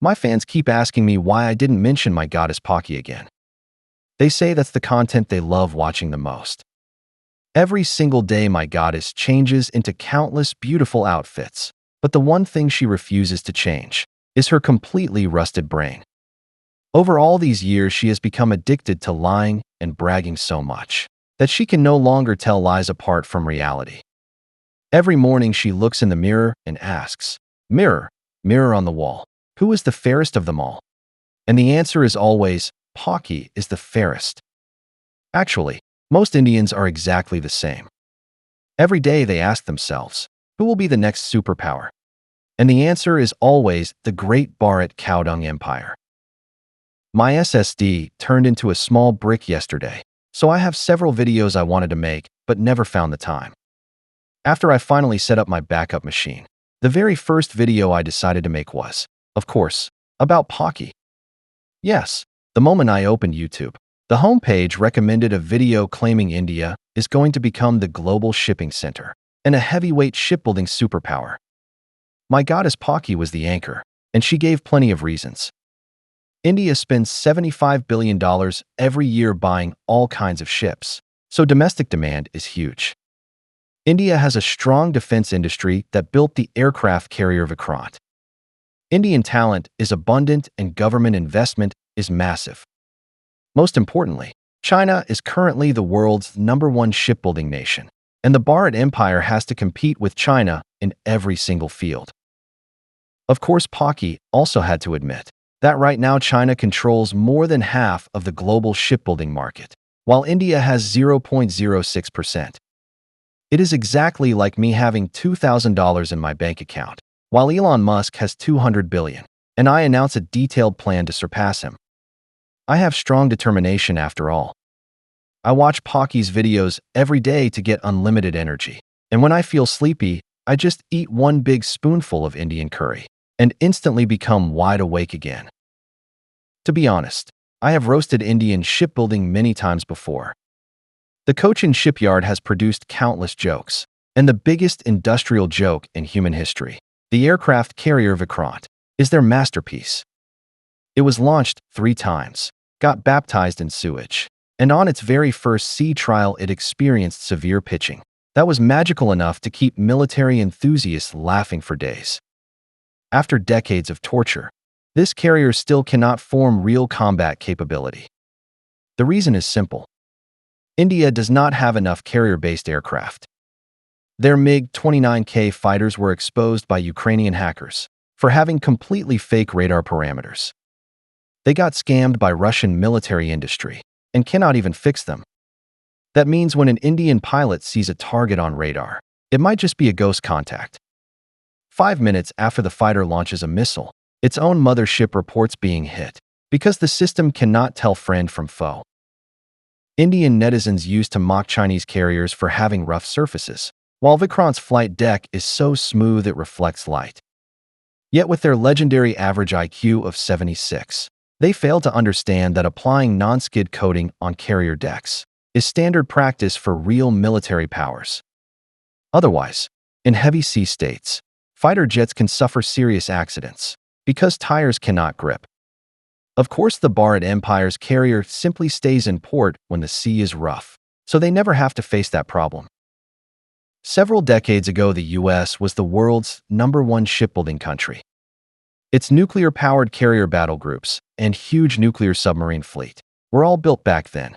My fans keep asking me why I didn't mention my goddess Palki again. They say that's the content they love watching the most. Every single day my goddess changes into countless beautiful outfits, but the one thing she refuses to change is her completely rusted brain. Over all these years, she has become addicted to lying and bragging so much that she can no longer tell lies apart from reality. Every morning she looks in the mirror and asks, "Mirror, mirror on the wall, who is the fairest of them all?" And the answer is always, Palki is the fairest. Actually, most Indians are exactly the same. Every day they ask themselves, who will be the next superpower? And the answer is always the Great Bharat Cow Dung Empire. My SSD turned into a small brick yesterday, so I have several videos I wanted to make but never found the time. After I finally set up my backup machine, the very first video I decided to make was, of course, about Palki. Yes, the moment I opened YouTube, the homepage recommended a video claiming India is going to become the global shipping center and a heavyweight shipbuilding superpower. My goddess Palki was the anchor, and she gave plenty of reasons. India spends $75 billion every year buying all kinds of ships, so domestic demand is huge. India has a strong defense industry that built the aircraft carrier Vikrant. Indian talent is abundant and government investment is massive. Most importantly, China is currently the world's #1 shipbuilding nation, and the Bharat Empire has to compete with China in every single field. Of course, Palki also had to admit that right now China controls more than half of the global shipbuilding market, while India has 0.06%. It is exactly like me having $2,000 in my bank account, while Elon Musk has $200 billion, and I announce a detailed plan to surpass him. I have strong determination after all. I watch Palki's videos every day to get unlimited energy, and when I feel sleepy, I just eat one big spoonful of Indian curry and instantly become wide awake again. To be honest, I have roasted Indian shipbuilding many times before. The Cochin shipyard has produced countless jokes, and the biggest industrial joke in human history, the aircraft carrier Vikrant, is their masterpiece. It was launched 3 times, got baptized in sewage, and on its very first sea trial it experienced severe pitching. That was magical enough to keep military enthusiasts laughing for days. After decades of torture, this carrier still cannot form real combat capability. The reason is simple. India does not have enough carrier-based aircraft. Their MiG-29K fighters were exposed by Ukrainian hackers for having completely fake radar parameters. They got scammed by Russian military industry and cannot even fix them. That means when an Indian pilot sees a target on radar, it might just be a ghost contact. 5 minutes after the fighter launches a missile, its own mothership reports being hit because the system cannot tell friend from foe. Indian netizens used to mock Chinese carriers for having rough surfaces, while Vikrant's flight deck is so smooth it reflects light. Yet with their legendary average IQ of 76, they fail to understand that applying non-skid coating on carrier decks is standard practice for real military powers. Otherwise, in heavy sea states, fighter jets can suffer serious accidents because tires cannot grip. Of course, the Bharat Empire's carrier simply stays in port when the sea is rough, so they never have to face that problem. Several decades ago, the US was the world's #1 shipbuilding country. Its nuclear-powered carrier battle groups and huge nuclear submarine fleet were all built back then.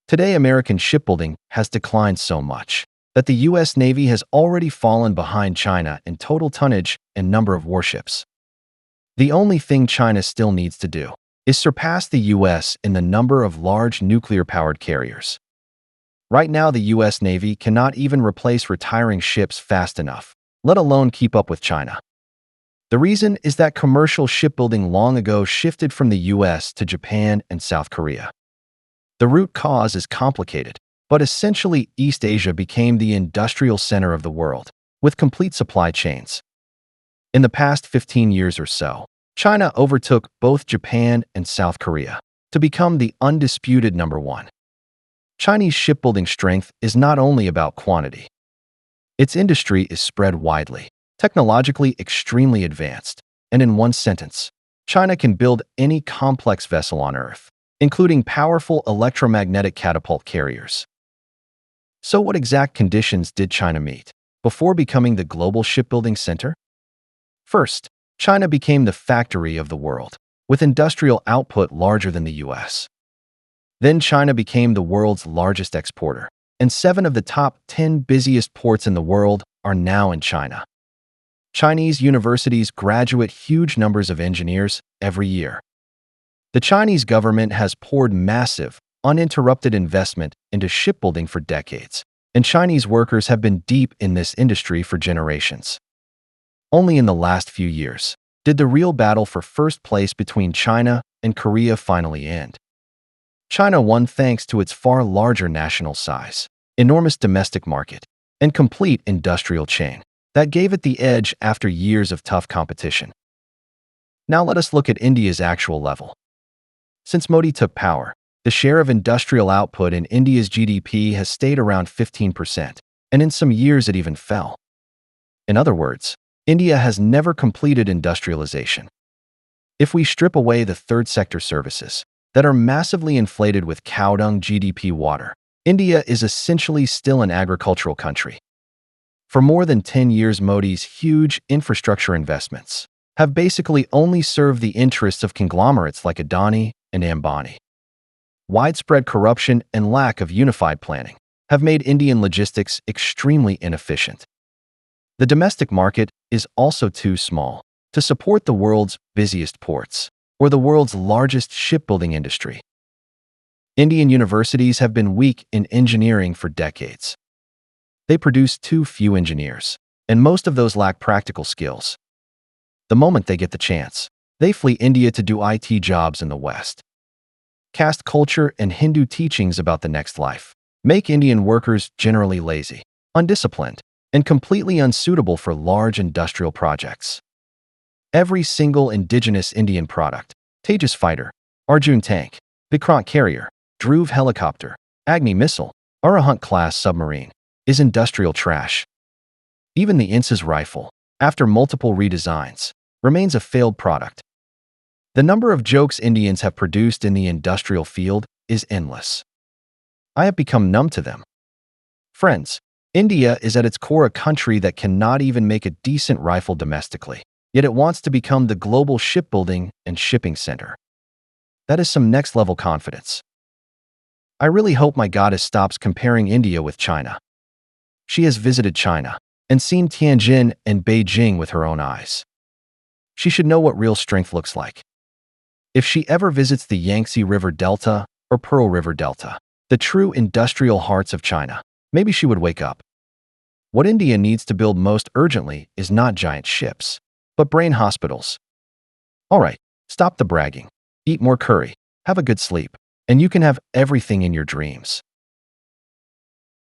Today, American shipbuilding has declined so much that the US Navy has already fallen behind China in total tonnage and number of warships. The only thing China still needs to do is surpass the US in the number of large nuclear-powered carriers. Right now, the US Navy cannot even replace retiring ships fast enough, let alone keep up with China. The reason is that commercial shipbuilding long ago shifted from the US to Japan and South Korea. The root cause is complicated, but essentially East Asia became the industrial center of the world, with complete supply chains. In the past 15 years or so, China overtook both Japan and South Korea to become the undisputed #1. Chinese shipbuilding strength is not only about quantity. Its industry is spread widely, technologically extremely advanced, and in one sentence, China can build any complex vessel on Earth, including powerful electromagnetic catapult carriers. So what exact conditions did China meet before becoming the global shipbuilding center? First, China became the factory of the world, with industrial output larger than the US. Then China became the world's largest exporter, and 7 of the top 10 busiest ports in the world are now in China. Chinese universities graduate huge numbers of engineers every year. The Chinese government has poured massive, uninterrupted investment into shipbuilding for decades, and Chinese workers have been deep in this industry for generations. Only in the last few years did the real battle for first place between China and Korea finally end. China won thanks to its far larger national size, enormous domestic market, and complete industrial chain that gave it the edge after years of tough competition. Now let us look at India's actual level. Since Modi took power, the share of industrial output in India's GDP has stayed around 15%, and in some years it even fell. In other words, India has never completed industrialization. If we strip away the third sector services that are massively inflated with cow dung GDP water, India is essentially still an agricultural country. For more than 10 years, Modi's huge infrastructure investments have basically only served the interests of conglomerates like Adani and Ambani. Widespread corruption and lack of unified planning have made Indian logistics extremely inefficient. The domestic market is also too small to support the world's busiest ports or the world's largest shipbuilding industry. Indian universities have been weak in engineering for decades. They produce too few engineers, and most of those lack practical skills. The moment they get the chance, they flee India to do IT jobs in the West. Caste culture and Hindu teachings about the next life make Indian workers generally lazy, undisciplined, and completely unsuitable for large industrial projects. Every single indigenous Indian product, Tejas fighter, Arjun tank, Vikrant carrier, Dhruv helicopter, Agni missile, Arahant-class submarine, is industrial trash. Even the INSA's rifle, after multiple redesigns, remains a failed product. The number of jokes Indians have produced in the industrial field is endless. I have become numb to them. Friends, India is at its core a country that cannot even make a decent rifle domestically, yet it wants to become the global shipbuilding and shipping center. That is some next-level confidence. I really hope my goddess stops comparing India with China. She has visited China and seen Tianjin and Beijing with her own eyes. She should know what real strength looks like. If she ever visits the Yangtze River Delta or Pearl River Delta, the true industrial hearts of China, maybe she would wake up. What India needs to build most urgently is not giant ships, but brain hospitals. All right, stop the bragging, eat more curry, have a good sleep, and you can have everything in your dreams.